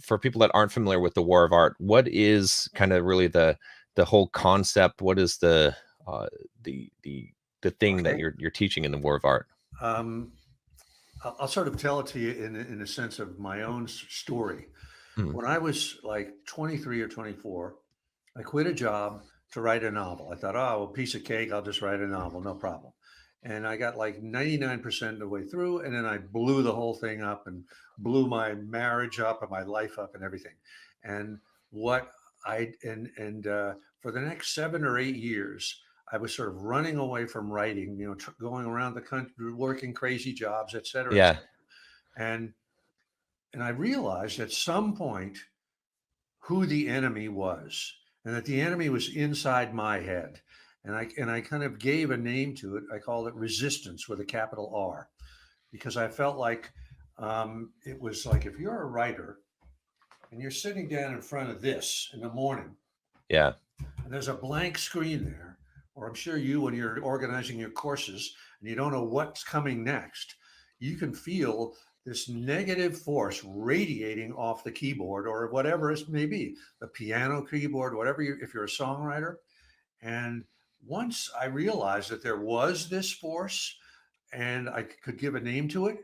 for people that aren't familiar with the War of Art, what is kind of really the whole concept? What is uh, the the the thing that Okay. you're teaching in the War of Art? Um, I'll sort of tell it to you in a sense of my own story. Mm, When I was like 23 or 24, I quit a job to write a novel. I thought, oh, a piece of cake, I'll just write a novel, no problem. And I got like 99% of the way through, and then I blew the whole thing up and blew my marriage up and my life up and everything. And what for the next 7 or 8 years, I was sort of running away from writing, going around the country, working crazy jobs, et cetera, et yeah. cetera. And and I realized at some point who the enemy was, and that the enemy was inside my head. And I kind of gave a name to it. I called it resistance with a capital R, because I felt like it was like if you're a writer and you're sitting down in front of this in the morning Yeah. and there's a blank screen there, or I'm sure you, when you're organizing your courses and you don't know what's coming next, you can feel this negative force radiating off the keyboard or whatever it may be, the piano keyboard, whatever if you're a songwriter. And once I realized that there was this force and I could give a name to it,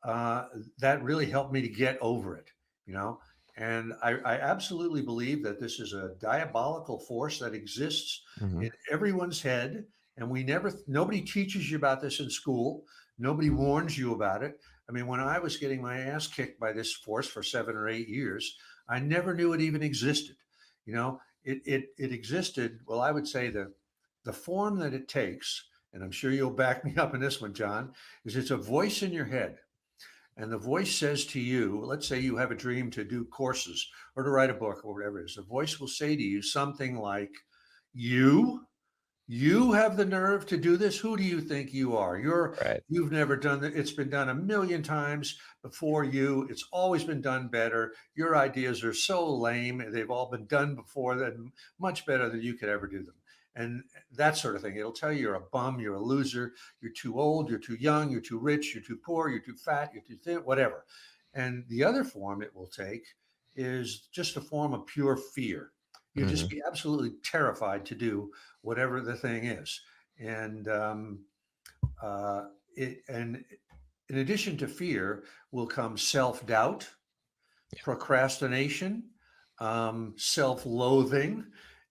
uh, that really helped me to get over it, you know. And I absolutely believe that this is a diabolical force that exists Hmm. in everyone's head, and nobody teaches you about this in school. Nobody warns you about it. I mean, when I was getting my ass kicked by this force for 7 or 8 years, I never knew it even existed. You know, it existed. Well, I would say the form that it takes, and I'm sure you'll back me up in this one, John, is it's a voice in your head. And the voice says to you, let's say you have a dream to do courses or to write a book or whatever it is, the voice will say to you something like, You, you have the nerve to do this. Who do you think you are? Right. You've never done it. It's been done a million times before you. It's always been done better. Your ideas are so lame. They've all been done before, then much better than you could ever do them. And that sort of thing. It'll tell you you're a bum, you're a loser, you're too old, you're too young, you're too rich, you're too poor, you're too fat, you're too thin, whatever. And the other form it will take is just a form of pure fear. You'll just Hmm. be absolutely terrified to do whatever the thing is. And uh, and in addition to fear will come self doubt, procrastination, self-loathing,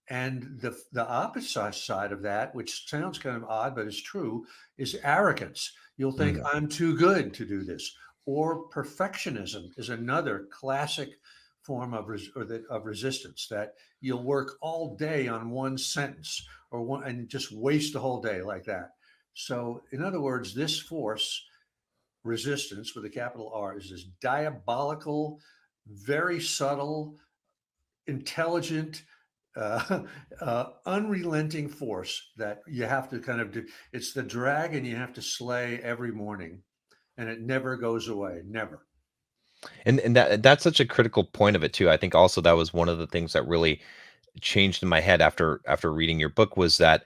and the opposite side of that, which sounds kind of odd but is true, is arrogance. You'll think Mm, I'm too good to do this, or perfectionism is another classic form of resistance, that you'll work all day on one sentence or one and just waste the whole day like that. So, in other words, this force, resistance with a capital R, is this diabolical, very subtle, intelligent, unrelenting force that you have to kind of do. It's the dragon you have to slay every morning, and it never goes away. Never. and that's such a critical point of it too. I think also that was one of the things that really changed in my head after reading your book was that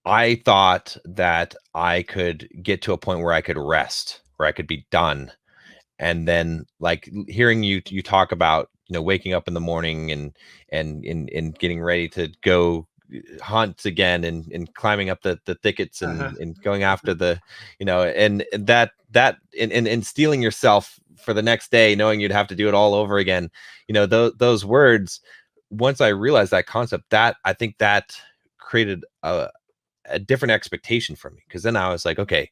I thought that I could get to a point where I could rest, where I could be done. And then like hearing you talk about, waking up in the morning and getting ready to go hunt again and climbing up the thickets Uh-huh. and going after and and stealing yourself for the next day, knowing you'd have to do it all over again. Those words, once I realized that concept, that I think that created a different expectation for me, because then I was like, okay,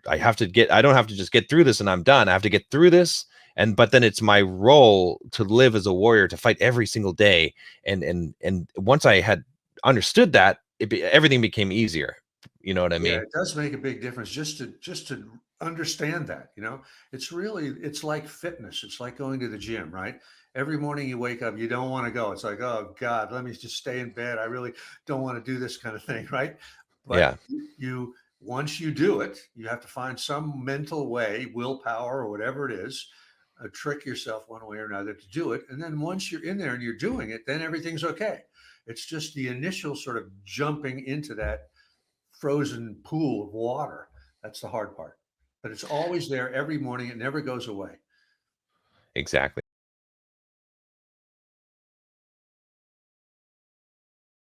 I don't have to just get through this and I'm done. I have to get through this. But then it's my role to live as a warrior, to fight every single day. And once I had understood that, everything became easier. You know what I Yeah, mean? it does make a big difference just to understand that, it's like fitness. It's like going to the gym, right? Every morning you wake up, you don't want to go. It's like, oh God, let me just stay in bed. I really don't want to do this kind of thing, right? But Yeah, you once you do it, you have to find some mental way, willpower or whatever it is, trick yourself one way or another to do it. And then once you're in there and you're doing it, then everything's okay. It's just the initial sort of jumping into that frozen pool of water. That's the hard part. But it's always there every morning. It never goes away. exactly.